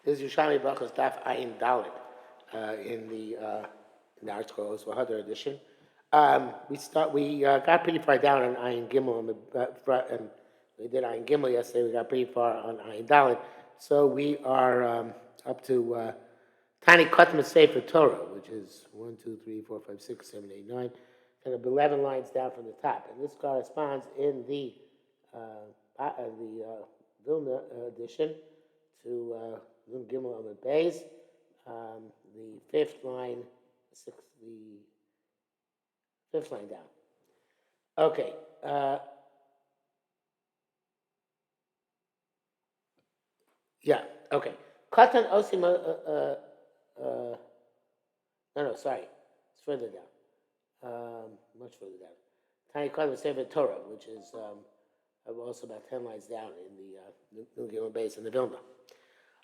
This is Yerushalmi Berachos Daf Ayin Dalit in the Art Scrolls Vahadar edition. We got pretty far down on Ayin Gimel and we did Ayin Gimel yesterday. We got pretty far on Ayin Dalit, so we are up to Tani Kotma Sefer Torah, which is 1, 2, 3, 4, 5, 6, 7, 8, 9, kind of 11 lines down from the top, and this corresponds in the Vilna edition to Nun Gimel Amud Beis, the fifth line down. Okay. Yeah. Okay. Katan Osim. No, sorry. It's further down. Much further down. Tiny Katan Sefer Torah, which is also about 10 lines down in the Nun Gimel Beis in the Vilna.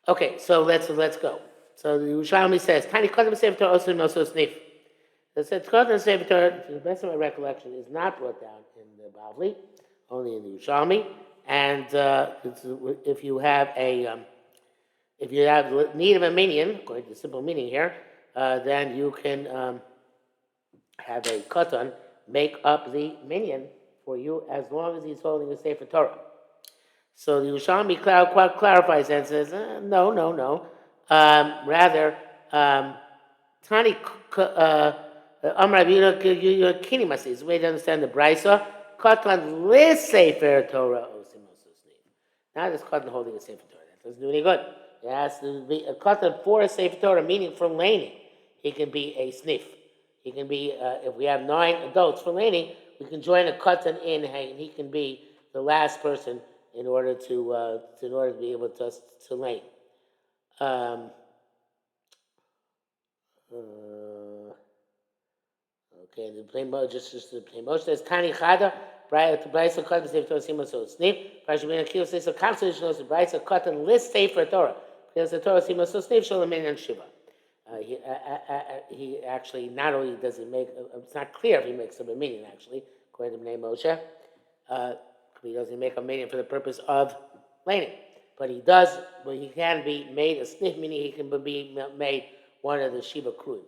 Okay, so let's go. So the Yerushalmi says, Tiny Kodim Sefer Torah also Snif. The Kodim Sefer Torah, to the best of my recollection, is not brought down in the Bavli, only in the Yerushalmi. And if you have need of a minion, according to the simple meaning here, then you can have a Koton make up the minion for you as long as he's holding the Sefer Torah. So the Yerushalmi clarifies and says, no. Rather, Tani Amar you're kidding us. It's a way to understand the Brisa. Katan lis Sefer Torah osim ososnim. Not as Katan holding a Sefer Torah. That doesn't do any good. It has to be a Katan for a Sefer Torah, meaning for laning. He can be a snif. He can be, if we have 9 adults for laning, we can join a Katan in, and he can be the last person in order to be able to lane. Okay, the plain mode just the plain mode says Tani Chada, Brisa Katan Sefer Torah Sima So Snif. Pashmin Akil says so constantly knows the Brisa Katan list Sefer Torah because the Torah Sima So Snif Shalamin and Shiva. He actually not only does he make it's not clear if he makes up a meaning actually according to Bnei Moshe. He doesn't make a minion for the purpose of laning. But he does, but he can be made a snif, meaning he can be made one of the Shiva Kruyim.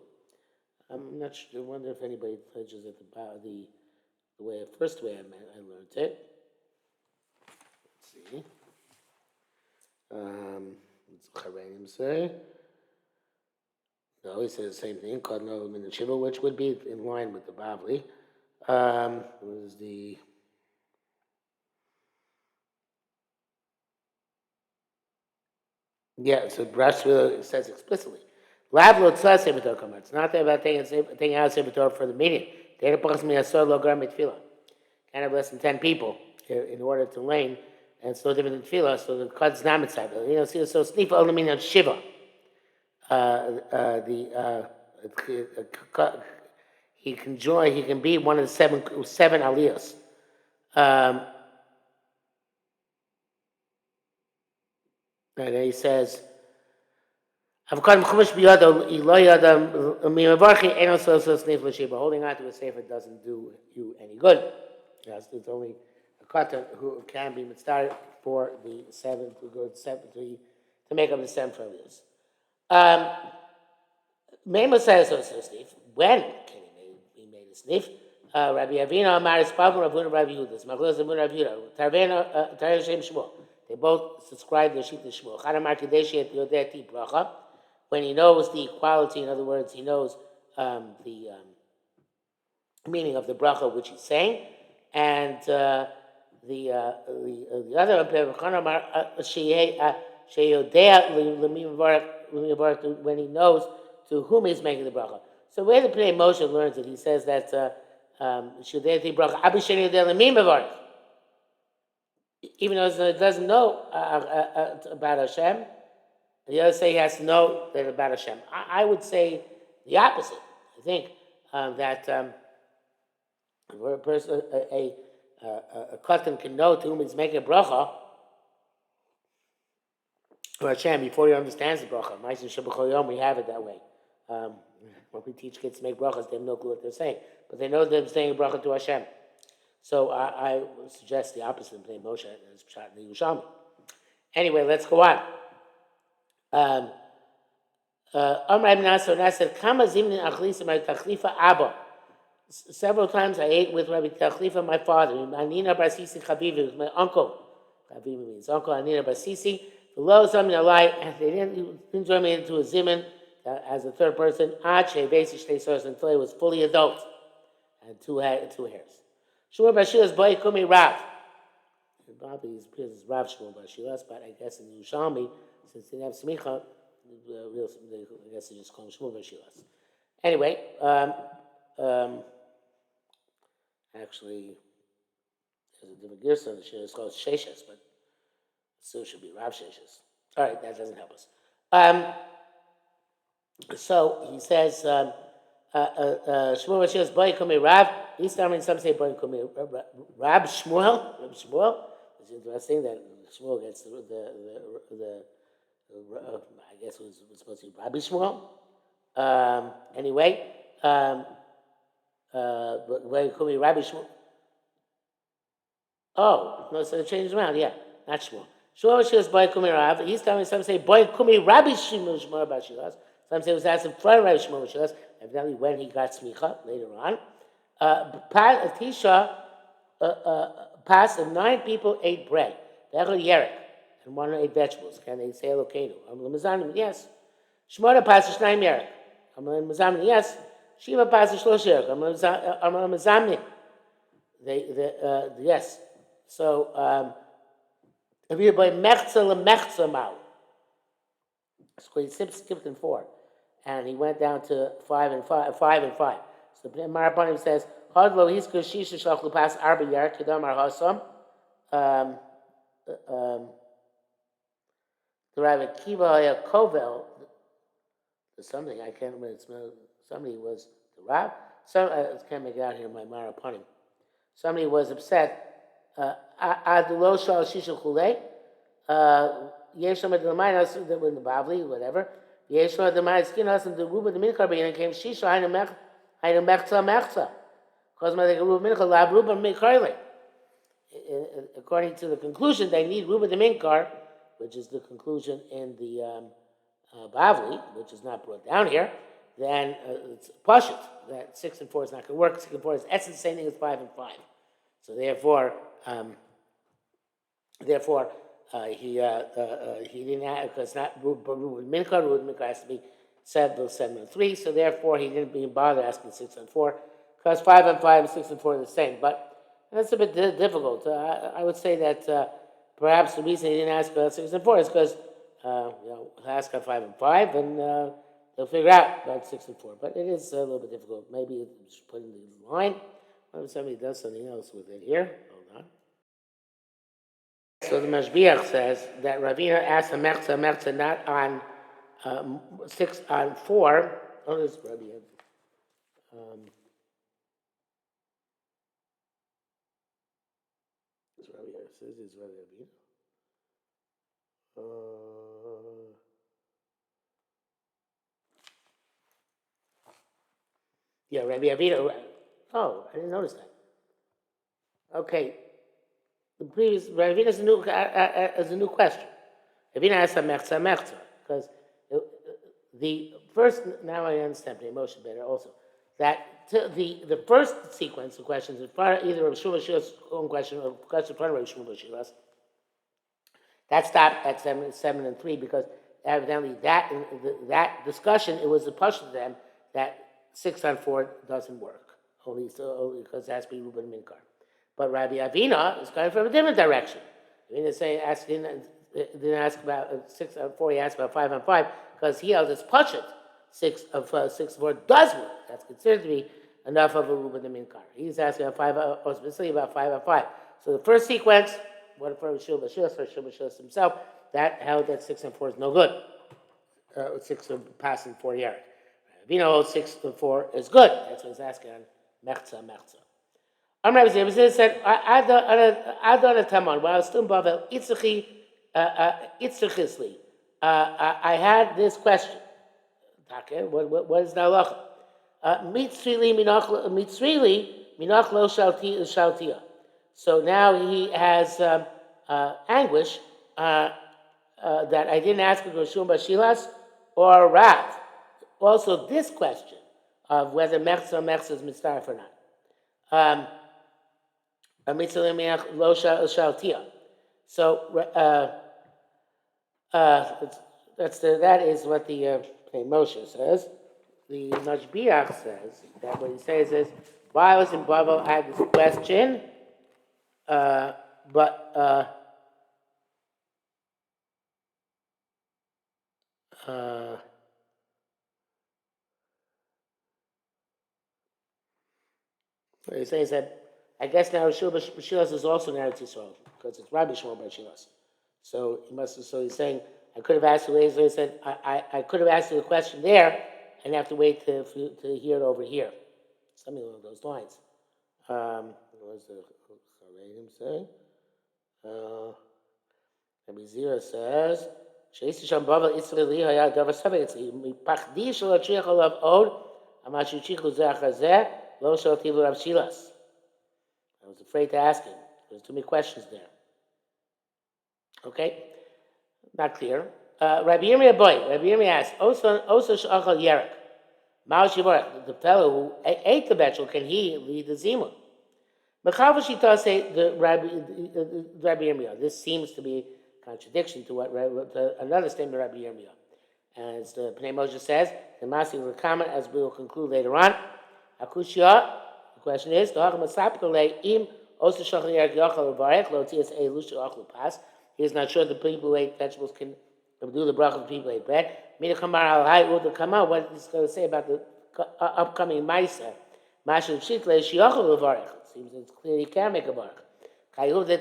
I'm not sure, I wonder if anybody pledges it the first way I learned it. Let's see. What's Charanim say? No, he says the same thing, Kodno Min Shiva, which would be in line with the Bavli. Was the Yeah, so Brashville says explicitly. Lavlo tzah Sefer Torah kamar. It's not about taking out Sefer Torah for the meeting. Data approximately a sor lo gram tefillah. Can't have less than 10 people in order to lane, and it's no different than tefillah. So the kod's not mitzvah. So snifa olamin on shiva. He can join. He can be one of the seven aliyos. And he says, holding on to a sefer doesn't do you any good. Yes, it's only a katan who can be mitzvah for the 7 to make up the 7 failures. Mema says when can he be made a snif? Rabbi Avina Amar is Pavur Ravuna Rabbi Yehuda. Machlos Ravuna Rabbi Yehuda. Tarvena Shem Shmuel. They both subscribe to Shita Shmuel. Chanamar Kadeshi et Yodeti Bracha. When he knows the equality, in other words, he knows the meaning of the bracha which he's saying, and the other when he knows to whom he's making the bracha. So where the Pnei Moshe learns it, he says that even though he doesn't know about Hashem, the other say he has to know that about Hashem. I would say the opposite. I think that where a person, a katan can know to whom he's making a bracha for Hashem before he understands the bracha. We have it that way. When we teach kids to make brachas, they have no clue what they're saying, but they know they're saying a bracha to Hashem. So I would suggest the opposite of Bnei Moshe as shot in the Yerushalmi. Anyway, let's go on. Um, Amr ibn Nasr said, "Kama zimnin achlisa my tachlifa abba." Several times I ate with Rabbi Tachlifa, my father. Anina Barsisi Chavivi was my uncle. Chavivi means uncle. Anina Barsisi. The low something alike, and they didn't join me into a zimun as a third person. Ache basic shtei source until he was fully adult and two hairs. Shmuel Bashilas boy kumi Rav. Probably his Rav Shmuel Bashilas, but I guess in Yerushalmi, since they have smicha, I guess they just call him Shmuel Bashilas. Anyway. Actually, there's a different Gerson. It's called Sheshes, but it still should be Rav Sheshes. All right, that doesn't help us. So he says, Shmuel Sheshes, Boy Kumi Rav. These time some say Boy Kumi Rab Shmuel. Rab Shmuel. It's interesting that Shmuel gets the I guess it was supposed to be Rabbi Shmuel. Anyway. Boy Kumi Rabbi Shmuel. Oh, no, so it changed around, yeah, not Shmuel. Shmuel Bashilas Boy Kumi Rav. He's telling me, some say Boy Kumi Rabbi Shmuel Bashilas. Some say it was asked in front of Rabbi Shmuel Bashilas, evidently when he got smicha later on. Tisha passed and 9 people ate bread. Bechel Yerek, and 1 ate vegetables. Can they say Elokeinu? Amar Mazanim, yes. Shmona passed Shnayim Yerek. Amar Mazanim, yes. Shiva passed Shlosh Yerek. Amar Mazanim. Yes. So, if you're by mechza lemechza mau, so he skipped in 4, and he went down to 5 and 5. So the Marapanim says, "Hadlo hiska shisha shalach lupas arba yar kedam ar hasam." The Rabbi Kiva Kovel, something I can't remember. Somebody was the Rab. I can't make it out here in my Marapanim. Somebody was upset. Adulo shal shisha chulei. Yeshua the Lamanas that were in the Bavli, whatever. Yeshua the Lamanas skin us and the Ruba the Minkar and came Shisha Hainu Mechza. Because my Ruba Minkar Lab Ruba Minkarle. According to the conclusion, they need Ruba the Minkar, which is the conclusion in the Bavli, which is not brought down here. Then it's Pashut that 6 and 4 is not going to work. 6 and 4 is essence the same thing as 5 and 5. So therefore, he didn't have, because not Ruben Minkar has to be 7 and 3. So therefore, he didn't even bother asking 6 and 4, because 5 and 5 and 6 and 4 are the same. But that's a bit difficult. I would say that perhaps the reason he didn't ask 6 and 4 is because he'll ask on 5 and 5, and they'll figure out about 6 and 4. But it is a little bit difficult. Maybe just put in the line. What if somebody does something else with it here? Hold on. So the Mashbiach says that Ravina asked a mechza not on 6 on 4. Oh, this is Ravina. This Ravina says this is Ravina. Yeah, Rabbi Avina. Oh, I didn't notice that. Okay, the previous Ravina is a new question. Ravina asked a mechza because the first. Now I understand the emotion better. Also, that the first sequence of questions is either of Shuvashila's own question or question from Rav Shuvashila's. That stopped at 7 and 3 because evidently that discussion, it was a push to them that 6 on 4 doesn't work only because it has to be Ruben Minkar. But Rabbi Avina is coming from a different direction. Avina didn't ask about 6 on 4. He asked about 5 on 5 because he held his pushet 6 of 4 does work. That's considered to be enough of a Ruben Minkar. He's asking about 5 or specifically about 5 on 5. So the first sequence. What for Shubashus himself, that held that 6 and 4 is no good. 6 of passing 4 yards. Vino holds 6 and 4 is good. That's what he's asking on Mechza. Rabbi Zebazin said, Adon Tamon, while I was still in Bavel, Itzrichisli, I had this question. What is the halacha? Mitzrili minach lo shaltia. So now he has anguish that I didn't ask a Gershum Bashilas or Rav. Also, this question of whether Mechza is Mitzaref or not. So that is what the Moshe says. The Mashbiach says that what he says is, while I was in Babel, I had this question, but what he says that I guess now Shilas is also in Eretz Yisrael because it's Rabbi Shmuel Bar Shilas. So he must. So he's saying I could have asked you later. He said I could have asked you the question there and have to wait to hear it over here. Something along those lines. What was the Charedim say? Rabbi Zira says, "Sheisi Sham Bavel Israeli Hayad Davar Sabei Etzli Mipachdi Shel Atriach Olav Od Amashu Chichu Zeh Achazeh Lo Shel Tivu Rav Shilas." I was afraid to ask him. There's too many questions there. Okay, not clear. Rabbi Yirmiyah Boy. Rabbi Yirmiyah asks, "Also Shachal Yerek, Ma'al Shivorach, the fellow who ate the vegetable, can he lead the zimun?" Mechavashita say the Rabbi Yirmiyah. This seems to be a contradiction to what another statement of Rabbi Yirmiyah. As the Pnei Moshe says, the Masi will comment, as we will conclude later on. Akushia. The question is, he is not sure the people who ate vegetables can do the bracha of the people who ate bread. What is going to say about the upcoming Meiser? It seems it's clear he can make a baruch. Like the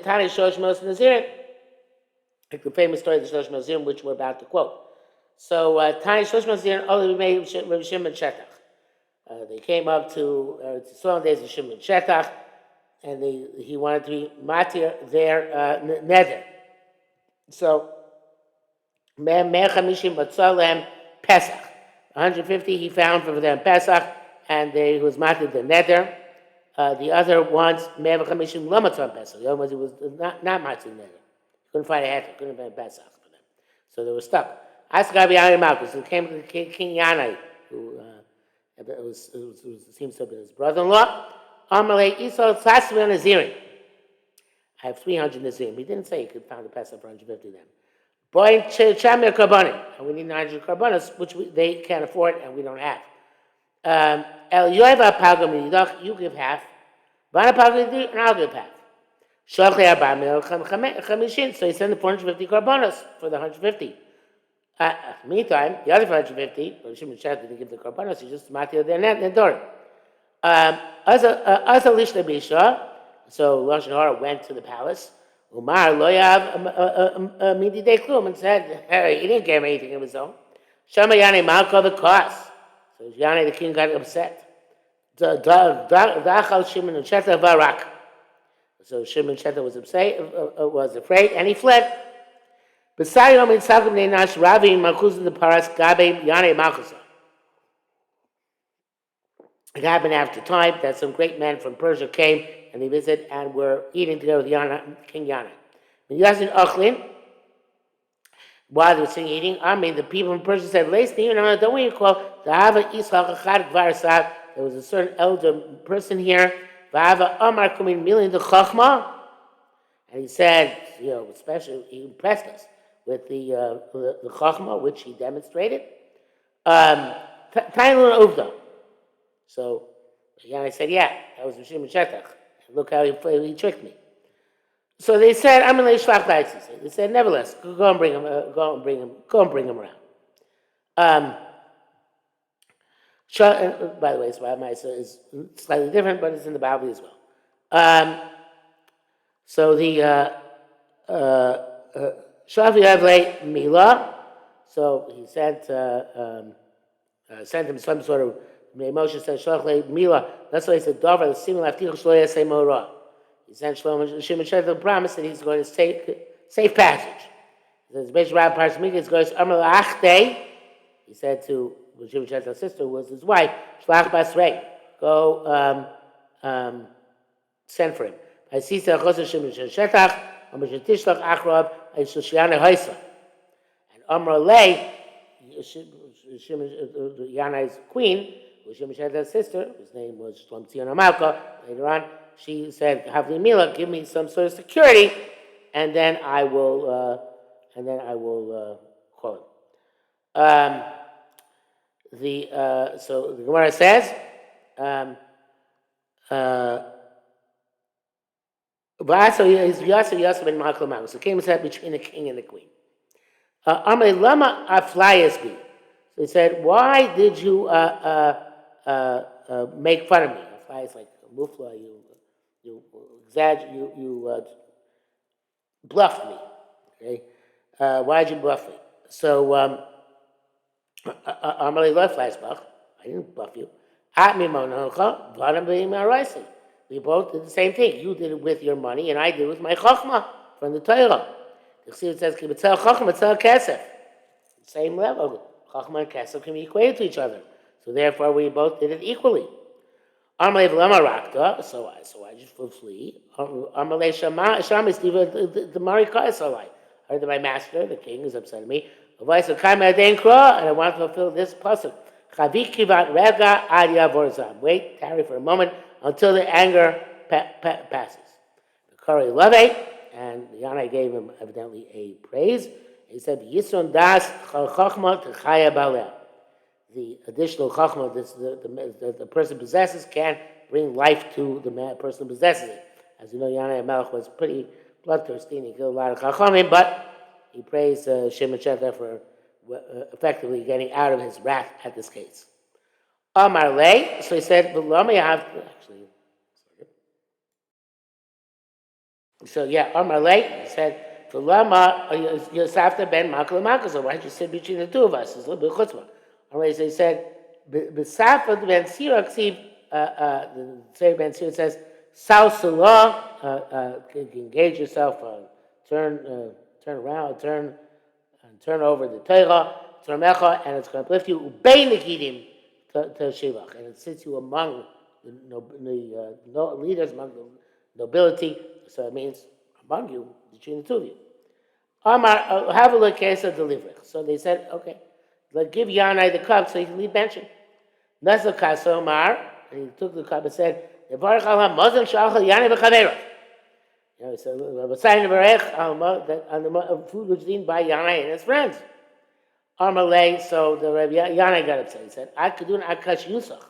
famous story of the Shlosh Nazirim, which we're about to quote. So, Tani Shlosh Nazirim only made Rabbi Shimon Shetach. They came up to Yisrael days of Shimon Shetach, and he wanted to be matir their neder. So, Me'er Chamishim Batzalem Pesach. 150 he found for them Pesach, and he was matir the neder. The other ones, Me'er Chamishim Lamatzal Pesach. The other ones, he was not matir neder. He couldn't find a heter, couldn't find a Pesach for them. So they were stuck. Ask Rabbi Yanai Malkus, who came to King Yanai, who it seems to have been his brother-in-law. Amalei Isol Tzasvi Nazirim. I have 300 Nazirim. He didn't say he could find the Pesach for 150 of them. Boy, Chamir Karbonim. And we need 900 Karbonis, which they can't afford and we don't have. El Yoeva Pagam Yidach, you give half. Vana Pagam Yidach, and I'll give half. Shochlei Abamil Chamishin. So he sent the 450 Karbonis for the 150. Meantime, the other 150, Shimon Shetach didn't give the Karbonos, he just matir their Nedor. Asa Lishna Bisha, so Lashon Hara went to the palace. Umar Loyav Midi De Klum and said, hey, he didn't give anything of his own. Shama Yane Malko the cost. So Yane the king got upset. Dachal Shimon Shetach Barak. So Shimon Shetach was afraid, and he fled. B'sayom in Sakum Neinash Ravi Malchus the Paras Gabe Yane Malchusa. It happened after time that some great men from Persia came and they visited and were eating together with King Yana. When Yasin Ochlin, while they were sitting eating, the people from Persia said, don't we call the Hava Ishaq Achad Gvar. There was a certain elder person here, Vava Amar Kumin Milin the Chachma, and he said, especially he impressed us with the Chachma, which he demonstrated. Tainun Uvda. So I said, yeah, that was Shimon Shetach. Look how he tricked me. So they said, I'm going to shlach daitzi. They said, nevertheless, go and bring him around. By the way, Shabbat Ma'aseh is slightly different, but it's in the Bible as well. So the Shavi Avle Mila. So he sent him some sort of Moshe said Shavi Mila. That's why he said Dover the Simon Laftiach Shloya Say Mora. He sent Shimon Shetach the promise that he's going to safe passage. He says Beish Rab Parsmika is going to Amar Achte. He said to Shimon Shetach's sister, who was his wife, Shlach Basrei, go send for him. I see Shimon Shetach. So Amrale, Yanai's queen, Shimshad's sister, whose name was Shlomtzion Malka, later on, she said, Havli Mila, give me some sort of security, and then I will call it. So the Gemara says, so came and said between the king and the queen. Lama aflayas bi. So he said, why did you make fun of me? Aflayas is like mufla. You exaggerate. You bluffed me. Okay. Why did you bluff me? So Amalei leflasbach. I didn't bluff you. At mimonocha v'adam b'imaraisi. We both did the same thing. You did it with your money, and I did it with my chachma from the Torah. The Chassidut says, "Kibbutzel chachma, tzal kesef." Same level. Chachma and kesef can be equated to each other. So therefore, we both did it equally. Amalei v'lama rakta. So I just flee. Amalei shamis the marikah salai. I heard that my master, the king, is upset at me. And I want to fulfill this pasuk. Wait, tarry for a moment until the anger passes. The Kari Leve, and Yanai gave him evidently a praise. He said, Yisron das chachma techaya baleh. The additional chachma that the person possesses can bring life to the person who possesses it. As you know, Yanai Melech was pretty bloodthirsty and he killed a lot of chachamim, but he praised Shimon Sheta for effectively getting out of his wrath at this case. Amar lei, so he said, Amar lei, he said, Yosafta ben Makal Makal, so why don't you sit between the two of us? It's a little bit chutzpah. So he said, B'safat ben Sira ksiv, the Seir ben Sira says, Sal Salah, engage yourself, turn around, turn over the Torah, and it's going to uplift you. Ubei negidim to shivach, and it sits you among the leaders, among the nobility. So it means among you, between the two of you. Amar, have a look case of delivery. So they said, okay, let's give Yanai the cup so he can leave benching. Nasa kaso Omar, and he took the cup and said, Nevarach Allah Muslim Shalchal Yanai b'chaverot. He said, that on the food was eaten by Yanai and his friends. Amalei, so the Rabbi Yanai got upset. He said, I could do an akash yusach.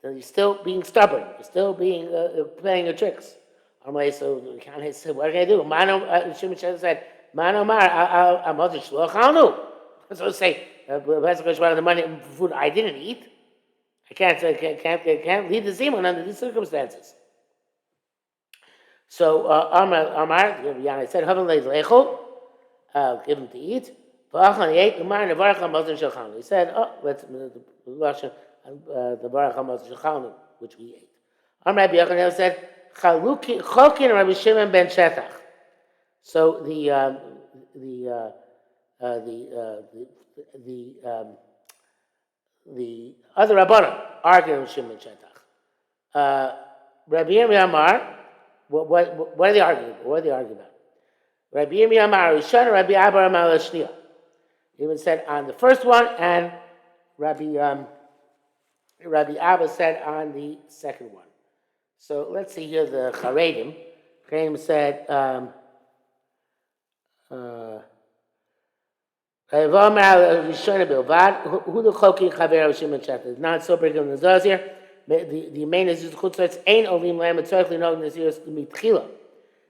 So you're still being stubborn. You're still being playing your tricks. Amalei, so Yanai said, what can I do? Shimon said, Mano Mar, I'm other shluch hanu. So say, the money food I didn't eat. I can't lead the zimun under these circumstances. So Amar, Yanai said, give him to eat. He said, let's the Baruch HaMoshe which we ate. Amar Rabbi Yochanan said, Chokin Rabbi Shimon ben Shetach. So the other Rabbanim argued with Shimon ben Shetach. Rabbi Yirmiyah Amar, what are they arguing about? Rabbi Yirmiyah Amar Rishon, Rabbi Abba Amar Lashniya. He even said on the first one, and Rabbi Abba said on the second one. So let's see here the Charedim. Charedim said, who the Choki Chaver of Shimon Shetach? Not so big of the here. The main is the chutzlets ain't olim lam etzorchli nog naziros mitchila.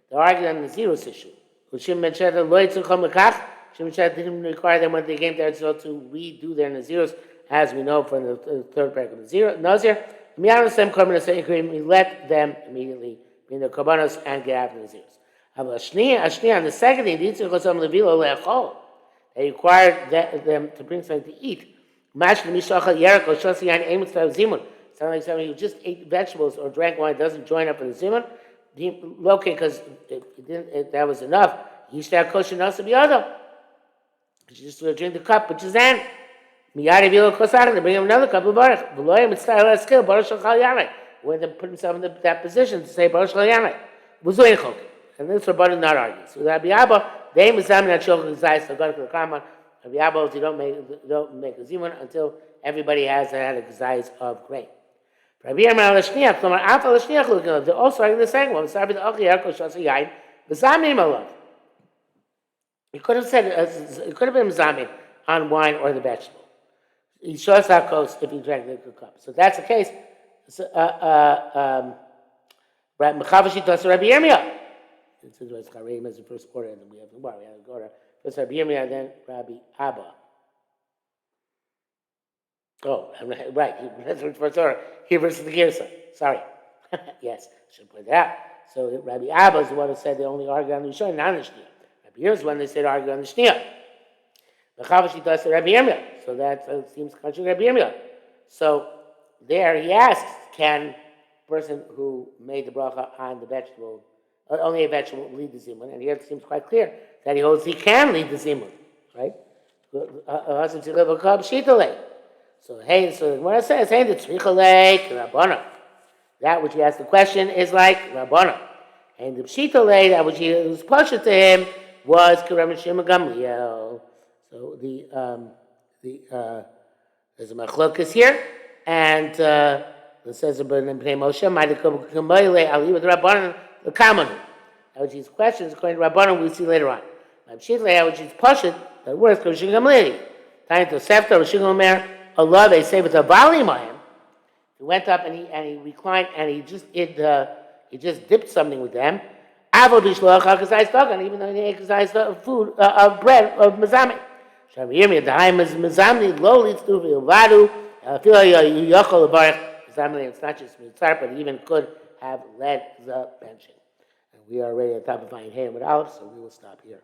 They're arguing on the Naziros issue. Shimon ben Shetach lo yitzchom lekach. Shimon Shetach didn't require them when they came to Eretz to redo their Naziros, as we know from the third paragraph of Nazir. We let them immediately bring their korbanos and get out of the Naziros. Ashni on the second thing, they required them to bring something to eat. Sound like somebody who just ate vegetables or drank wine doesn't join up in the zimun. Okay, because that was enough. You should have kosher nasa biyado. You just drink the cup, which is then. Miyadi v'ilo kosar, they bring him another cup of baruch. V'loyim mitzvah skill baruch shachal yanai. When they put himself in that position to say baruch shachal yanai. V'zoyin chokim. And this Rabbanan not arguing. So Rabbi Abba They Mizamin at Shulchan Zayis, so go to the Karman. Rabbi Abba, you don't make a zimun until everybody has had a gazais of grain. Rabbi Yerushalmi Berachos, Klomer Alta L'Shniach, they're also arguing the second one. Sabi the Ochi Yerko Shasa Yain, Mizamin Malav. You could have said it could have been Mizamin on wine or the vegetable. He shows our coast if he drank the cup. So that's the case. Mechavashi does Rabbi Yirmiyah. This is Chareim as the first order, and then we have the bar. We have the order. First Rabbi Yirmiyah, then Rabbi Abba. Oh, right. That's the first order. Here versus the Girsa. Sorry. Yes, I should point that out. So Rabbi Abba is the one who said they only argue on the Rishon, not on the Shniyah. Rabbi Yirmiyah is the one they said argue on the Shniyah. Mechavashi does Rabbi Yirmiyah. So that seems contrary to Rabbi Yirmiyah. So there he asks, can person who made the bracha on the vegetable, only a vegetable, lead the zimun? And here it seems quite clear that he holds he can lead the zimun, right? So hey, so what it says, hey, the tzricha Rabbana. That which he asked the question is like Rabbana. And the pshita lei, that which he was pasha to him, was Kerem Shema Gamliel. So there's a machlokas here, and it says about Bnei Moshe, Ali with Rabbanan the common. That which is questions according to Rabbanan we see later on. That which is pashut, that words Kerem Gamliel. Time to Sefta Rishon Omer Allah. They say with a volume. He went up and he reclined and he just dipped something with them. Even though he ate food of bread of mazameh. Rabbi Yirmiyah, the Haim is Mizamni, low leads to Vilvadu, Yachol Baruch, Mizamni, it's not just Mitzar, but he even could have led the benching. And we are already at the top of Ayin Hayim with Aleph, so we will stop here.